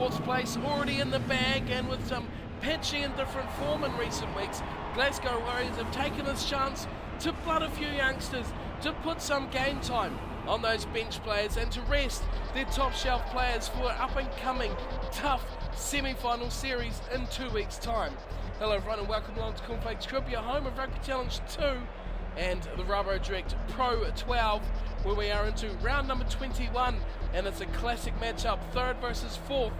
fourth place already in the bag, and with some pitchy and different form in recent weeks, Glasgow Warriors have taken this chance to blood a few youngsters, to put some game time on those bench players and to rest their top shelf players for an up and coming tough semi-final series in 2 weeks time. Hello everyone and welcome along to Cornflakes Rugby, your home of Rugby Challenge 2 and the Rabodirect Pro 12, where we are into round number 21, and it's a classic matchup, third versus fourth,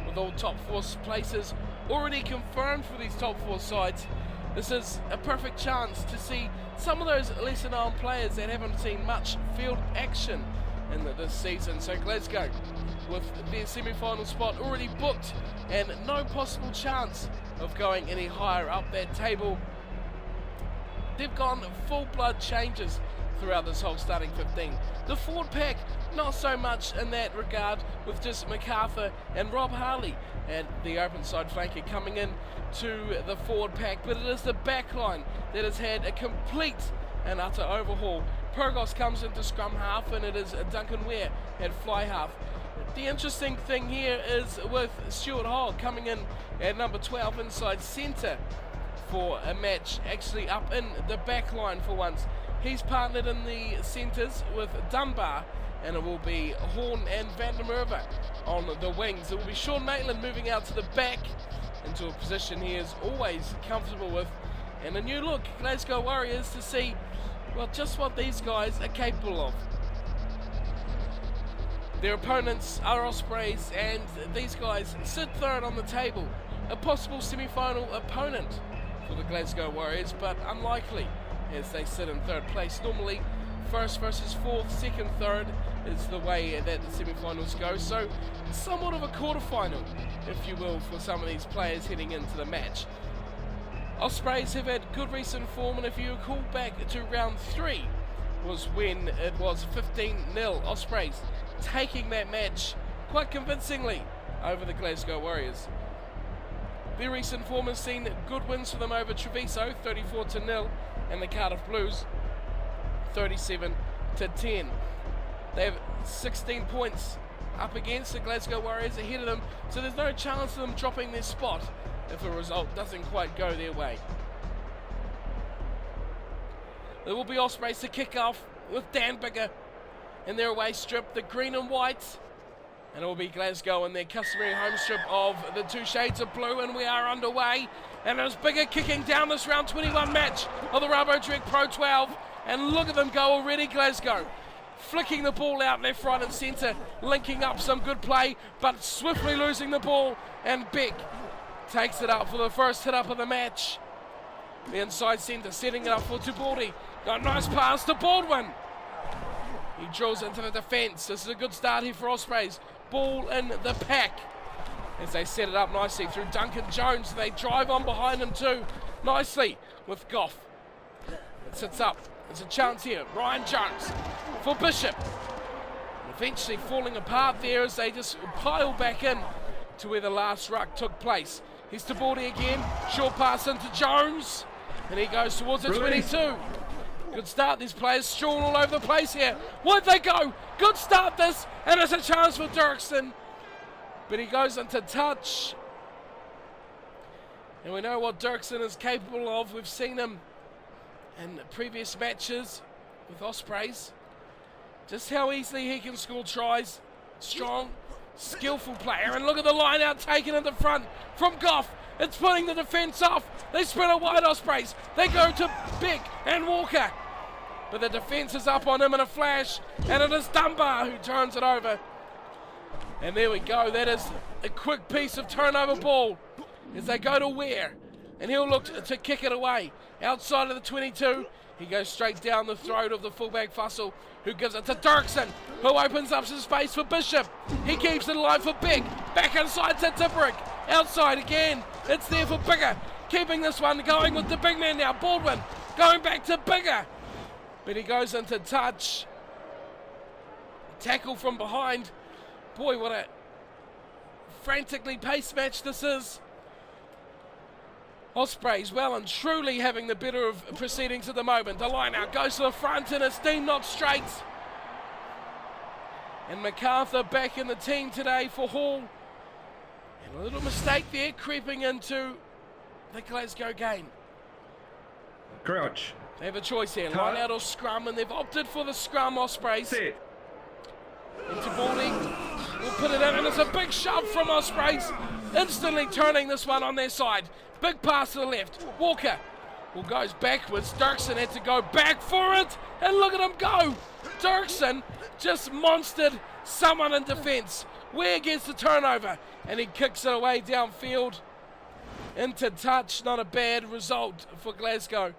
with all top four places already confirmed for these top four sides. This is a perfect chance to see some of those lesser known players that haven't seen much field action in this season. So Glasgow, with their semi-final spot already booked and no possible chance of going any higher up that table, they've gone full-blood changes throughout this whole starting 15. The forward pack, not so much in that regard, with just MacArthur and Rob Harley and the open side flanker coming in to the forward pack, but it is the back line that has had a complete and utter overhaul. Purgos comes into scrum half, and it is Duncan Ware at fly half. The interesting thing here is with Stuart Hogg coming in at number 12 inside centre for a match actually up in the back line for once. He's partnered in the centres with Dunbar, and it will be Horn and Van der Merwe on the wings. It will be Sean Maitland moving out to the back into a position he is always comfortable with. And a new look, Glasgow Warriors, to see, well, just what these guys are capable of. Their opponents are Ospreys, and these guys sit third on the table. A possible semi-final opponent for the Glasgow Warriors, but unlikely as they sit in third place. Normally, first versus fourth, second, third is the way that the semi-finals go. So, somewhat of a quarter-final, if you will, for some of these players heading into the match. Ospreys have had good recent form, and if you recall back to round 3, was when it was 15-0 Ospreys taking that match quite convincingly over the Glasgow Warriors. Their recent form has seen good wins for them over Treviso, 34-0, and the Cardiff Blues, 37-10. They have 16 points up against the Glasgow Warriors ahead of them, so there's no chance of them dropping their spot if the result doesn't quite go their way. There will be Ospreys to kick off with Dan Bigger in their away strip, the green and white, and it will be Glasgow in their customary home strip of the two shades of blue, and we are underway. And there's Bigger kicking down this round 21 match of the Rabodirect Pro 12, and look at them go already, Glasgow. Flicking the ball out left, right and centre, linking up some good play, but swiftly losing the ball, and Beck takes it up for the first hit up of the match. The inside centre setting it up for Tubordi. Got a nice pass to Baldwin. He drills into the defence. This is a good start here for Ospreys. Ball in the pack as they set it up nicely through Duncan Jones. They drive on behind him too nicely with Goff. It sits up. There's a chance here. Ryan Jones for Bishop. And eventually falling apart there as they just pile back in to where the last ruck took place. Here's Tubordi again. Short pass into Jones. And he goes towards the 22. Good start. These players strewn all over the place here. Where'd they go? Good start this. And it's a chance for Dirksen. But he goes into touch. And we know what Dirksen is capable of. We've seen him in previous matches with Ospreys. Just how easily he can score tries. Strong, skillful player. And look at the line out taken in the front from Goff. It's putting the defence off. They spread it wide, Ospreys. They go to Beck and Walker. But the defence is up on him in a flash. And it is Dunbar who turns it over. And there we go. That is a quick piece of turnover ball as they go to Ware. And he'll look to kick it away. Outside of the 22. He goes straight down the throat of the fullback Fussell, who gives it to Dirksen, who opens up some space for Bishop. He keeps it alive for Beck. Back inside to Tipperick. Outside again. It's there for Bigger. Keeping this one going with the big man now. Baldwin going back to Bigger. But he goes into touch. Tackle from behind. Boy, what a frantically paced match this is. Ospreys well and truly having the better of proceedings at the moment. The line out goes to the front and it's deemed not straight. And MacArthur back in the team today for Hall. And a little mistake there, creeping into the Glasgow game. Crouch. They have a choice here, line out or scrum, and they've opted for the scrum, Ospreys. Sit. Into Baldy, will put it in, and it's a big shove from Ospreys, instantly turning this one on their side. Big pass to the left, Walker goes backwards. Dirksen had to go back for it, and look at him go. Dirksen just monstered someone in defence. Where gets the turnover, and he kicks it away downfield into touch. Not a bad result for Glasgow.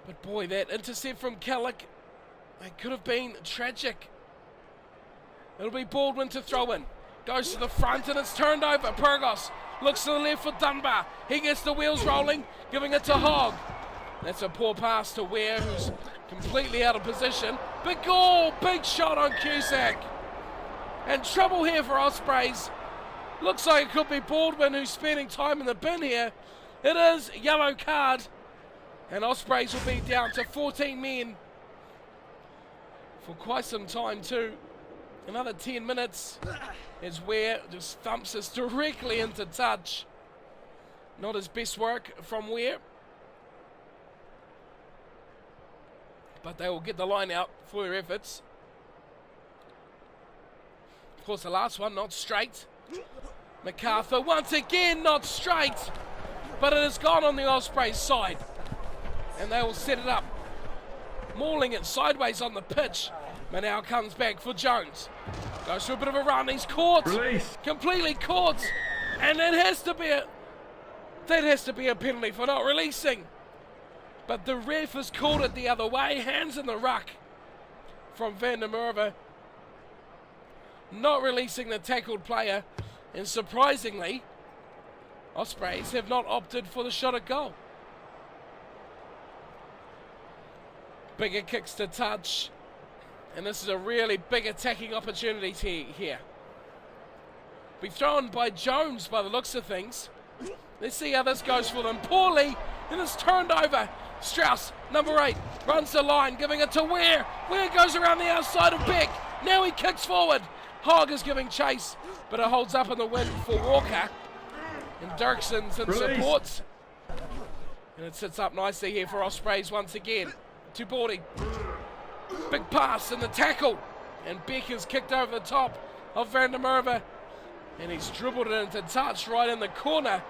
But boy, that intercept from Kellick, it could have been tragic. It'll be Baldwin to throw in. Goes to the front and it's turned over. Purgos looks to the left for Dunbar. He gets the wheels rolling, giving it to Hogg. That's a poor pass to Ware, who's completely out of position. Big goal, big shot on Cusack. And trouble here for Ospreys. Looks like it could be Baldwin who's spending time in the bin here. It is, yellow card. And Ospreys will be down to 14 men for quite some time too. Another 10 minutes as Ware just thumps us directly into touch. Not his best work from Ware. But they will get the line out for their efforts. Of course, the last one, not straight. MacArthur once again not straight. But it has gone on the Ospreys side. And they will set it up. Mauling it sideways on the pitch. But now comes back for Jones. Goes for a bit of a run. He's caught. Release. Completely caught. And that has to be a penalty for not releasing. But the ref has called it the other way. Hands in the ruck from Van der Merwe. Not releasing the tackled player. And surprisingly, Ospreys have not opted for the shot at goal. Bigger kicks to touch. And this is a really big attacking opportunity here. Be thrown by Jones by the looks of things. Let's see how this goes for them. Poorly, and it's turned over. Strauss, number 8, runs the line, giving it to Ware. Ware goes around the outside of Beck. Now he kicks forward. Hogg is giving chase, but it holds up in the wind for Walker. And Dirksen's in support. And it sits up nicely here for Ospreys once again. To Baldy. Big pass and the tackle. And Beck is kicked over the top of Van der Merwe. And he's dribbled it into touch right in the corner.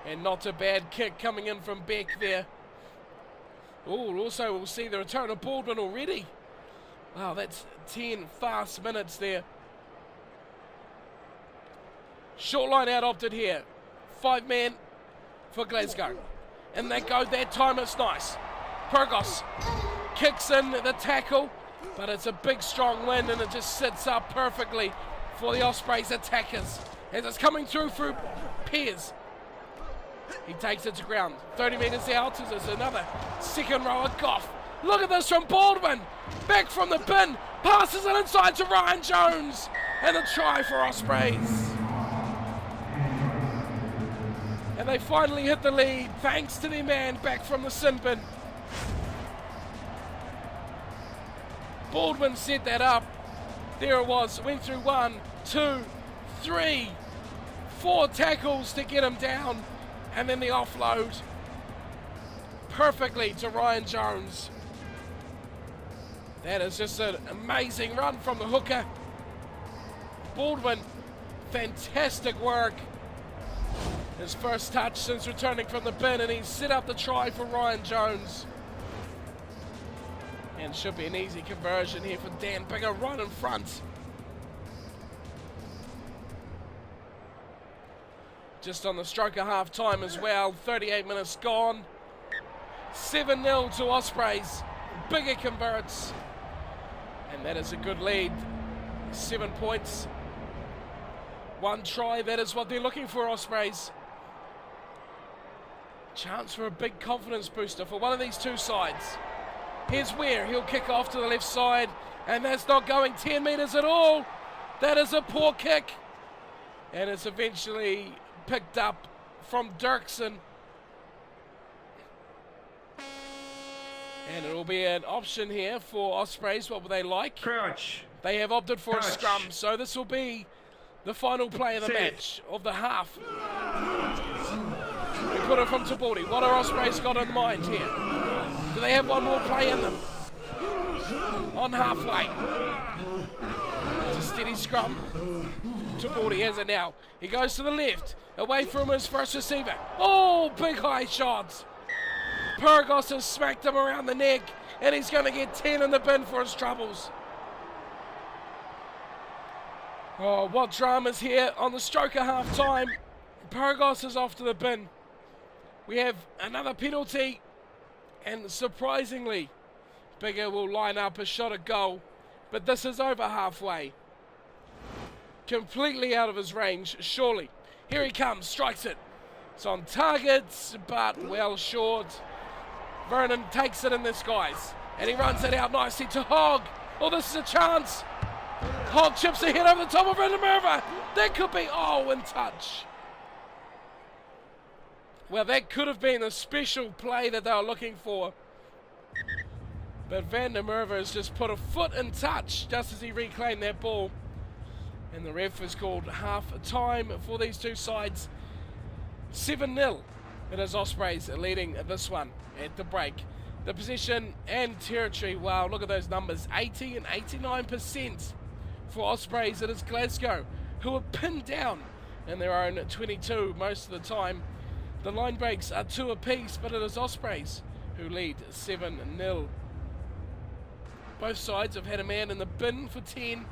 And not a bad kick coming in from Beck there. Oh, also we'll see the return of Baldwin already. Wow, that's 10 fast minutes there. Short line out opted here. 5 men for Glasgow. And they go that time, it's nice. Purgos kicks in the tackle, but it's a big strong wind and it just sits up perfectly for the Ospreys attackers. As it's coming through Pears. He takes it to ground. 30 metres out as there's another second rower. Goff. Look at this from Baldwin. Back from the bin. Passes it inside to Ryan Jones. And a try for Ospreys. And they finally hit the lead thanks to their man back from the sin bin. Baldwin set that up. There it was. Went through 1, 2, 3, 4 tackles to get him down. And then the offload perfectly to Ryan Jones. That is just an amazing run from the hooker. Baldwin, fantastic work. His first touch since returning from the bin, and he's set up the try for Ryan Jones. And should be an easy conversion here for Dan Bigger right in front. Just on the stroke of half time as well. 38 minutes gone. 7-0 to Ospreys. Bigger converts. And that is a good lead. 7 points. 1 try. That is what they're looking for, Ospreys. Chance for a big confidence booster for one of these two sides. Here's Ware. He'll kick off to the left side. And that's not going 10 metres at all. That is a poor kick. And it's eventually picked up from Dirksen. And it will be an option here for Ospreys. What would they like? Crouch. They have opted for a Touch. scrum, so this will be the final play of the match, of the half. We put it from Tabori. What are Ospreys got in mind here? Do they have one more play in them? On halfway. It's a steady scrum. Tabori has it now. He goes to the left. Away from his first receiver. Oh, big high shot. Pyrgos has smacked him around the neck, and he's going to get 10 in the bin for his troubles. Oh, what drama's here on the stroke of half time. Pyrgos is off to the bin. We have another penalty, and surprisingly, Bigger will line up a shot at goal, but this is over halfway. Completely out of his range, surely. Here he comes, strikes it. It's on target, but well short. Vernon takes it in the skies, and he runs it out nicely to Hogg. Oh, this is a chance. Hogg chips ahead over the top of Vandermerva. That could be, oh, in touch. Well, that could have been a special play that they were looking for. But Vandermerva has just put a foot in touch just as he reclaimed that ball. And the ref has called half time for these two sides. 7-0. It is Ospreys leading this one at the break. The possession and territory, wow, look at those numbers. 80 and 89% for Ospreys. It is Glasgow who are pinned down in their own 22 most of the time. The line breaks are 2 apiece, but it is Ospreys who lead 7-0. Both sides have had a man in the bin for 10,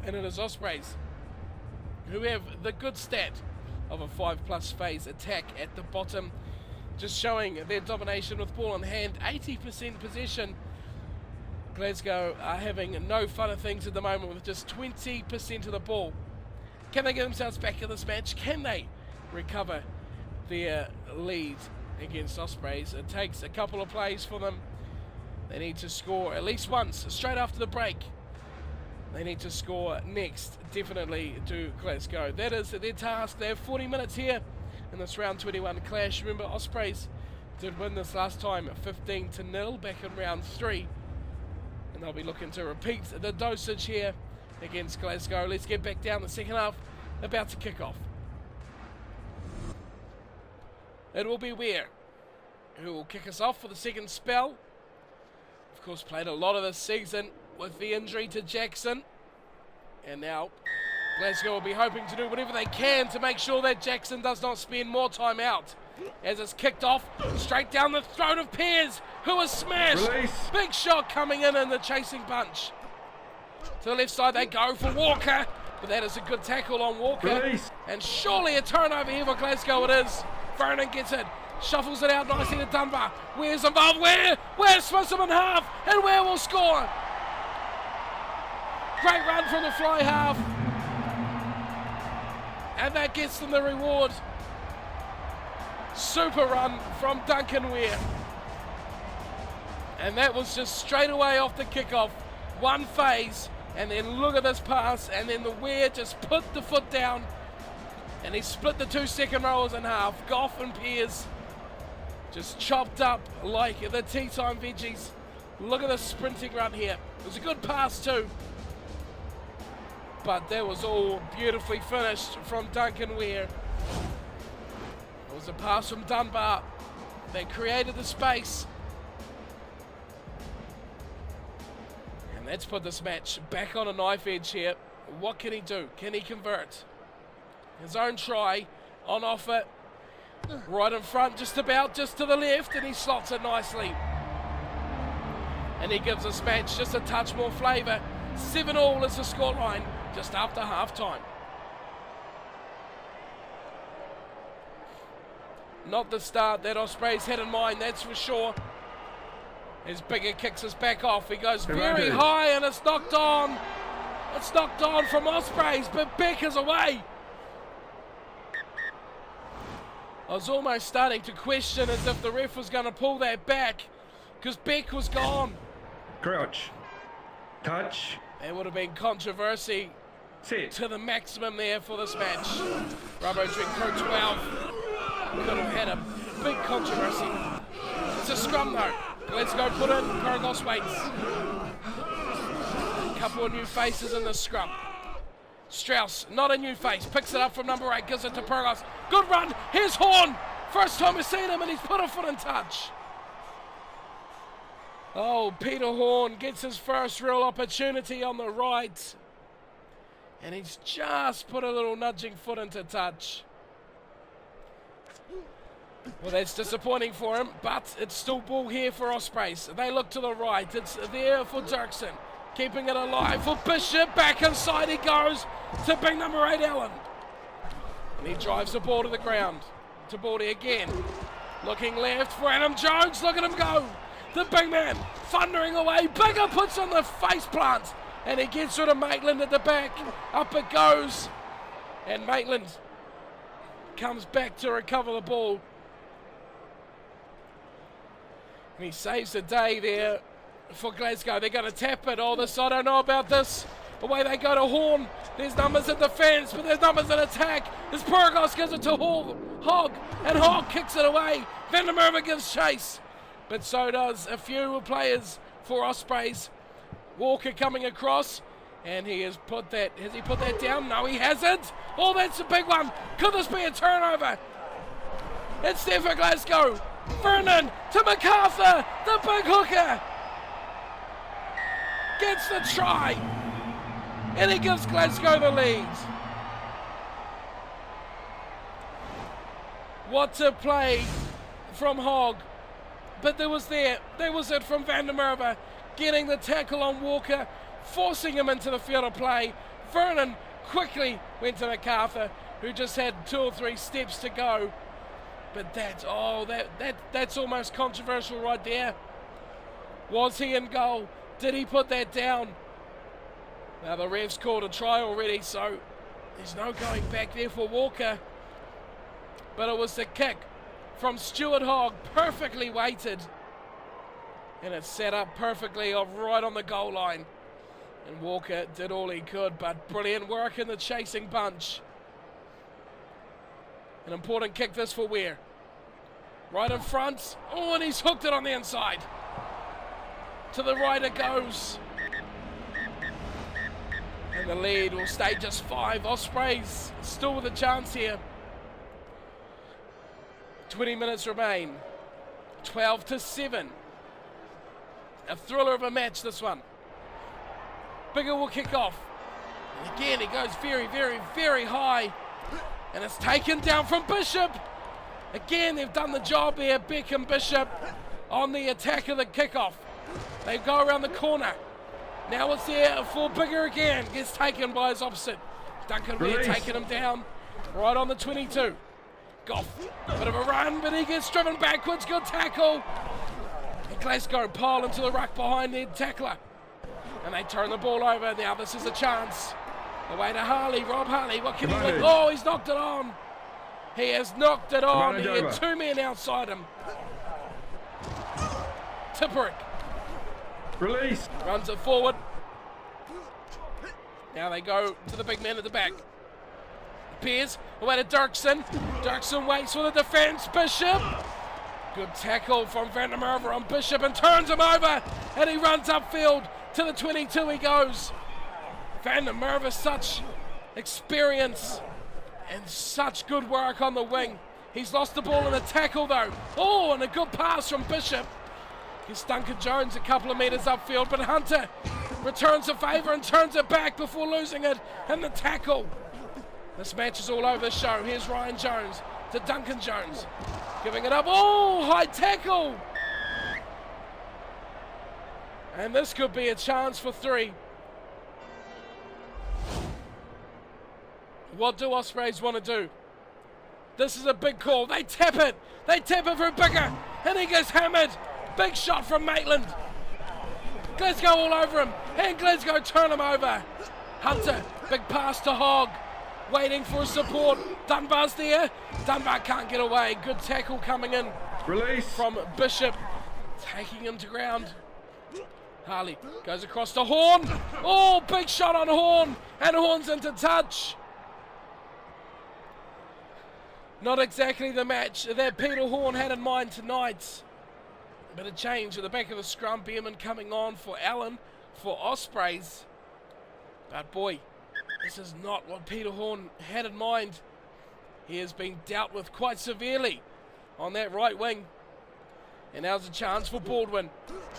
and it is Ospreys who have the good stat of a 5+ phase attack at the bottom, just showing their domination with ball in hand. 80% possession. Glasgow are having no fun of things at the moment with just 20% of the ball. Can they get themselves back in this match? Can they recover their lead against Ospreys? It takes a couple of plays for them. They need to score at least once straight after the break. They need to score next, definitely, to Glasgow. That is their task. They have 40 minutes here in this round 21 clash. Remember, Ospreys did win this last time 15-0 back in round 3. And they'll be looking to repeat the dosage here against Glasgow. Let's get back down the second half, about to kick off. It will be Weir who will kick us off for the second spell. Of course, played a lot of this season with the injury to Jackson. And now Glasgow will be hoping to do whatever they can to make sure that Jackson does not spend more time out. As it's kicked off, straight down the throat of Pears, who is smashed. Release. Big shot coming in the chasing bunch. To the left side they go for Walker, but that is a good tackle on Walker. Release. And surely a turnover here for Glasgow it is. Vernon gets it, shuffles it out nicely to Dunbar. Where's involved? Where splits him in half, and Where will score. Great run from the fly half. And that gets them the reward. Super run from Duncan Weir. And that was just straight away off the kickoff. One phase, and then look at this pass, and then the Weir just put the foot down, and he split the 2 second rowers in half. Goff and Pears just chopped up like the tea time veggies. Look at the sprinting run here. It was a good pass too, but that was all beautifully finished from Duncan Weir. It was a pass from Dunbar that created the space. And that's put this match back on a knife edge here. What can he do? Can he convert? His own try on offer. Right in front, just to the left, and he slots it nicely. And he gives this match just a touch more flavour. 7-all is the scoreline just after half time. Not the start that Ospreys had in mind, that's for sure. As Bigger kicks us back off, he goes very high and it's knocked on. It's knocked on from Ospreys, but Beck is away. I was almost starting to question as if the ref was going to pull that back, because Beck was gone. Crouch. Touch. There would have been controversy Sit. to the maximum there for this match. Rabodirect Pro 12 could have had a big controversy. It's a scrum though. Let's go put in. Pyrgos waits. Couple of new faces in the scrum. Strauss, not a new face, picks it up from number 8, gives it to Pyrgos. Good run, here's Horn. First time we've seen him and he's put a foot in touch. Oh, Peter Horn gets his first real opportunity on the right. And he's just put a little nudging foot into touch. Well, that's disappointing for him, but it's still ball here for Ospreys. They look to the right, it's there for Dirksen. Keeping it alive for Bishop, back inside he goes to big number 8, Allen. And he drives the ball to the ground. To Baldy again. Looking left for Adam Jones, look at him go. The big man, thundering away, Bigger puts on the face plant. And he gets rid of Maitland at the back. Up it goes. And Maitland comes back to recover the ball. And he saves the day there for Glasgow. They're going to tap it. Oh, this, I don't know about this. Away they go to Horn. There's numbers in defence, but there's numbers in attack. As Pyrgos gives it to Hogg, and Hogg kicks it away. Van der Merwe gives chase, but so does a few players for Ospreys. Walker coming across, and has he put that down? No, he hasn't. Oh, that's a big one. Could this be a turnover? It's there for Glasgow. Vernon to MacArthur, the big hooker. Gets the try, and he gives Glasgow the lead. What a play from Hogg, but there was it from Van der Merwe, getting the tackle on Walker, forcing him into the field of play. Vernon quickly went to MacArthur, who just had 2 or 3 steps to go. But that's almost controversial right there. Was he in goal? Did he put that down? Now the ref's called a try already, so there's no going back there for Walker. But it was the kick from Stuart Hogg, perfectly weighted. And it's set up perfectly right on the goal line. And Walker did all he could, but brilliant work in the chasing bunch. An important kick this for Weir. Right in front. Oh, and he's hooked it on the inside. To the right it goes. And the lead will stay just 5. Ospreys still with a chance here. 20 minutes remain. 12-7. A thriller of a match, this one. Bigger will kick off. And again, he goes very, very, very high. And it's taken down from Bishop. Again, they've done the job here, Beck and Bishop, on the attack of the kickoff. They go around the corner. Now it's there for Bigger again. Gets taken by his opposite. Duncan Weir taking him down right on the 22. Goff, bit of a run, but he gets driven backwards. Good tackle. And Glasgow pile into the ruck behind their tackler. And they turn the ball over. Now this is a chance. Away to Harley, Rob Harley. What can he do? Oh, he's knocked it on. He has knocked it on. He had 2 men outside him. Tipperick. Release. Runs it forward. Now they go to the big man at the back. Pears away to Dirksen. Dirksen waits for the defence. Bishop. Good tackle from Van der Merwe on Bishop and turns him over. And he runs upfield to the 22 he goes. Van der Merwe, such experience and such good work on the wing. He's lost the ball in a tackle though. Oh, and a good pass from Bishop. He's Duncan Jones a couple of metres upfield, but Hunter returns a favour and turns it back before losing it. And the tackle. This match is all over the show. Here's Ryan Jones to Duncan Jones. Giving it up. Oh, high tackle. And this could be a chance for 3. What do Ospreys want to do? This is a big call. They tap it. They tap it for Bigger. And he gets hammered. Big shot from Maitland. Glasgow all over him. And Glasgow turn him over. Hunter, big pass to Hogg. Waiting for support. Dunbar's there. Dunbar can't get away. Good tackle coming in. Release. From Bishop. Taking him to ground. Harley goes across to Horn. Oh, big shot on Horn. And Horn's into touch. Not exactly the match that Peter Horn had in mind tonight. But a change at the back of the scrum. Beerman coming on for Allen for Ospreys. But boy, this is not what Peter Horn had in mind. He has been dealt with quite severely on that right wing. And now's a chance for Baldwin.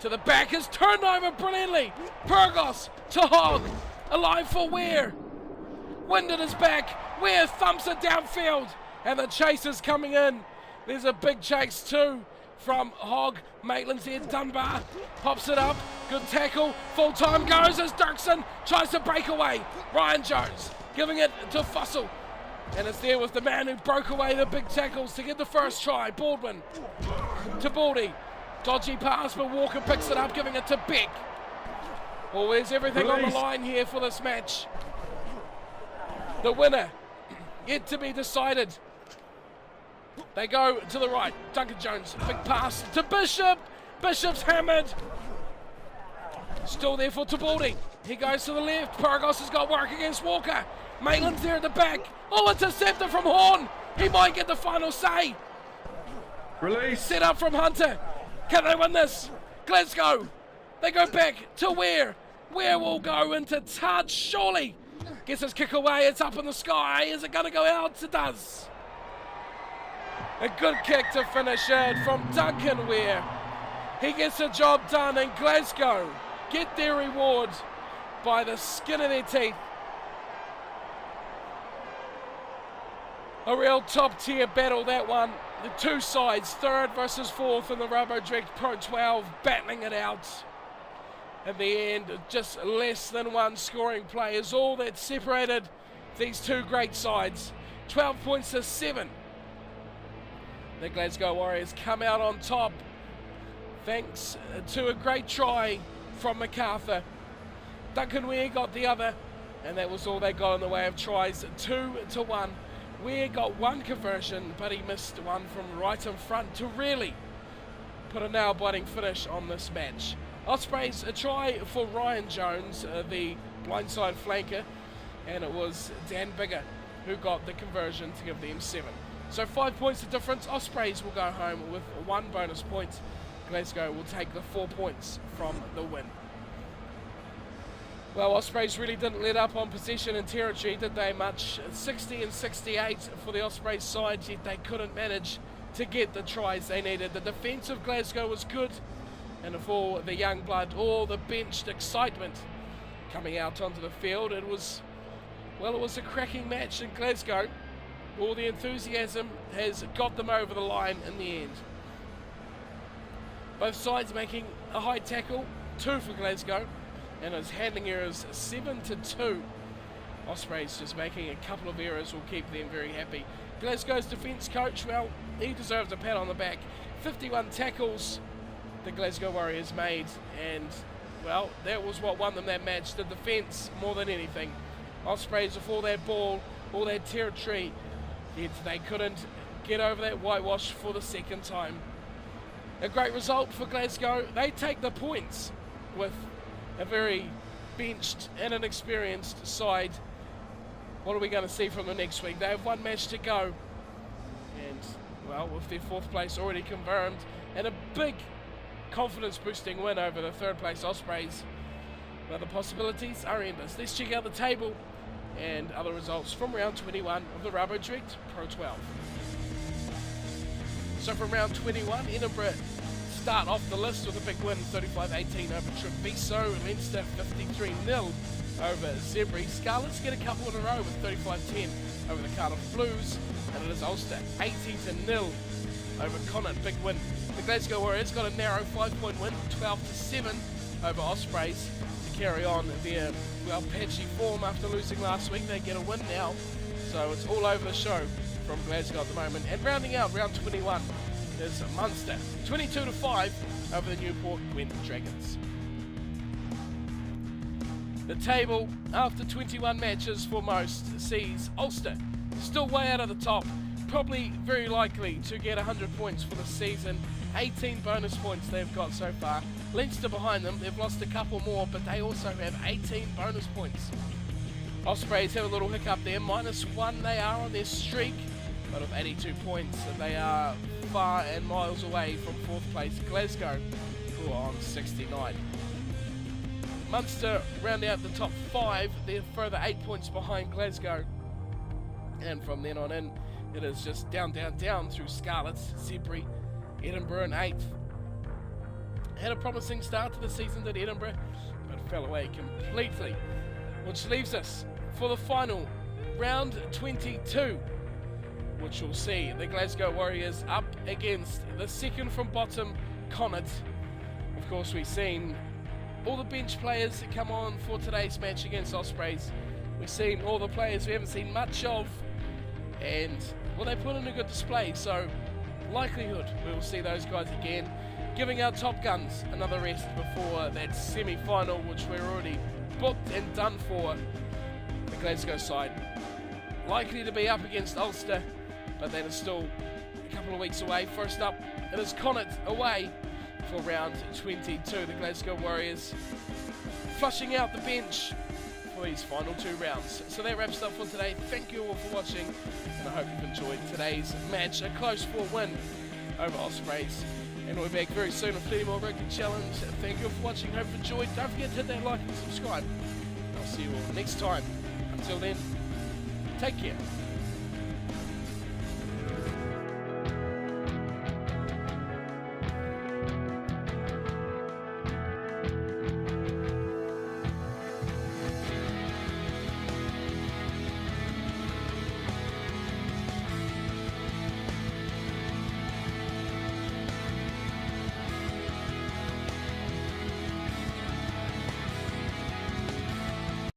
To the back, is turned over brilliantly. Pyrgos to Hogg. Alive for Weir. Wind at his back. Weir thumps it downfield. And the chase is coming in. There's a big chase too from Hogg. Maitland's here. Dunbar pops it up. Good tackle. Full time goes as Dirksen tries to break away. Ryan Jones giving it to Fussell. And it's there with the man who broke away the big tackles to get the first try. Baldwin to Baldy. Dodgy pass, but Walker picks it up, giving it to Beck. Well, there's everything on the line here for this match. The winner yet to be decided. They go to the right. Duncan Jones, big pass to Bishop. Bishop's hammered. Still there for Tabaldi. He goes to the left. Pyrgos has got work against Walker. Maitland's there at the back. Oh, intercepted from Horn. He might get the final say. Release. Set up from Hunter. Can they win this? Glasgow. They go back to Weir. Weir will go into touch. Surely. Gets his kick away. It's up in the sky. Is it going to go out? It does. A good kick to finish it from Duncan Weir. He gets the job done, and Glasgow get their reward by the skin of their teeth. A real top tier battle, that one. The two sides, third versus fourth in the Rabodirect Pro 12, battling it out. In the end, just less than one scoring play is all that separated these two great sides. 12 points to 7. The Glasgow Warriors come out on top thanks to a great try from MacArthur. Duncan Weir got the other, and that was all they got in the way of tries, 2-1. Weir got one conversion, but he missed one from right in front to really put a nail-biting finish on this match. Ospreys, a try for Ryan Jones, the blindside flanker, and it was Dan Bigger who got the conversion to give them 7. So 5 points of difference. Ospreys will go home with 1 bonus point. Glasgow will take the 4 points from the win. Well, Ospreys really didn't let up on possession and territory, did they much? 60 and 68 for the Ospreys side, yet they couldn't manage to get the tries they needed. The defence of Glasgow was good, and for the young blood, all the benched excitement coming out onto the field, it was a cracking match in Glasgow. All the enthusiasm has got them over the line in the end. Both sides making a high tackle, 2 for Glasgow, and his handling errors 7-2. Ospreys just making a couple of errors will keep them very happy. Glasgow's defence coach, well, he deserves a pat on the back. 51 tackles the Glasgow Warriors made, and well, that was what won them that match, the defence more than anything. Ospreys with all that ball, all that territory, yet they couldn't get over that whitewash for the second time. A great result for Glasgow. They take the points with a very benched and inexperienced side. What are we going to see from them next week? They have 1 match to go, and well, with their 4th place already confirmed and a big confidence boosting win over the 3rd place Ospreys, well, the possibilities are endless. Let's check out the table and other results from round 21 of the Rabodirect Pro 12. So from round 21, Edinburgh start off the list with a big win, 35-18 over Treviso. Leinster 53-0 over Zebri. Scarlets get a couple in a row with 35-10 over the Cardiff Blues, and it is Ulster 80-0 over Connacht. Big win. The Glasgow Warriors got a narrow 5-point win, 12-7 over Ospreys to carry on their patchy form after losing last week. They get a win now, so it's all over the show from Glasgow at the moment. And rounding out round 21 is Munster 22-5 over the Newport Gwent Dragons. The table after 21 matches for most sees Ulster still way out of the top, probably very likely to get 100 points for the season. 18 bonus points they've got so far. Leinster behind them, they've lost a couple more, but they also have 18 bonus points. Ospreys have a little hiccup there, -1 they are on their streak, but of 82 points they are far and miles away from 4th place Glasgow, who are on 69. Munster round out the top 5. They're further 8 points behind Glasgow. And from then on in, it is just down, down, down through Scarlets, Zebre, Edinburgh in 8th. Had a promising start to the season at Edinburgh, but fell away completely. Which leaves us for the final, round 22, which will see the Glasgow Warriors up against the second from bottom, Connacht. Of course, we've seen all the bench players come on for today's match against Ospreys. We've seen all the players we haven't seen much of, and well, they put in a good display, so likelihood we will see those guys again, giving our top guns another rest before that semi-final, which we're already booked and done for. The Glasgow side likely to be up against Ulster, but that is still a couple of weeks away. First up, it is Connacht away for round 22. The Glasgow Warriors flushing out the bench for these final 2 rounds. So that wraps it up for today. Thank you all for watching, and I hope you've enjoyed today's match. A close 4 win over Ospreys. And we'll be back very soon with plenty more Rugby Challenge. Thank you all for watching. Hope you enjoyed. Don't forget to hit that like and subscribe. I'll see you all next time. Until then, take care.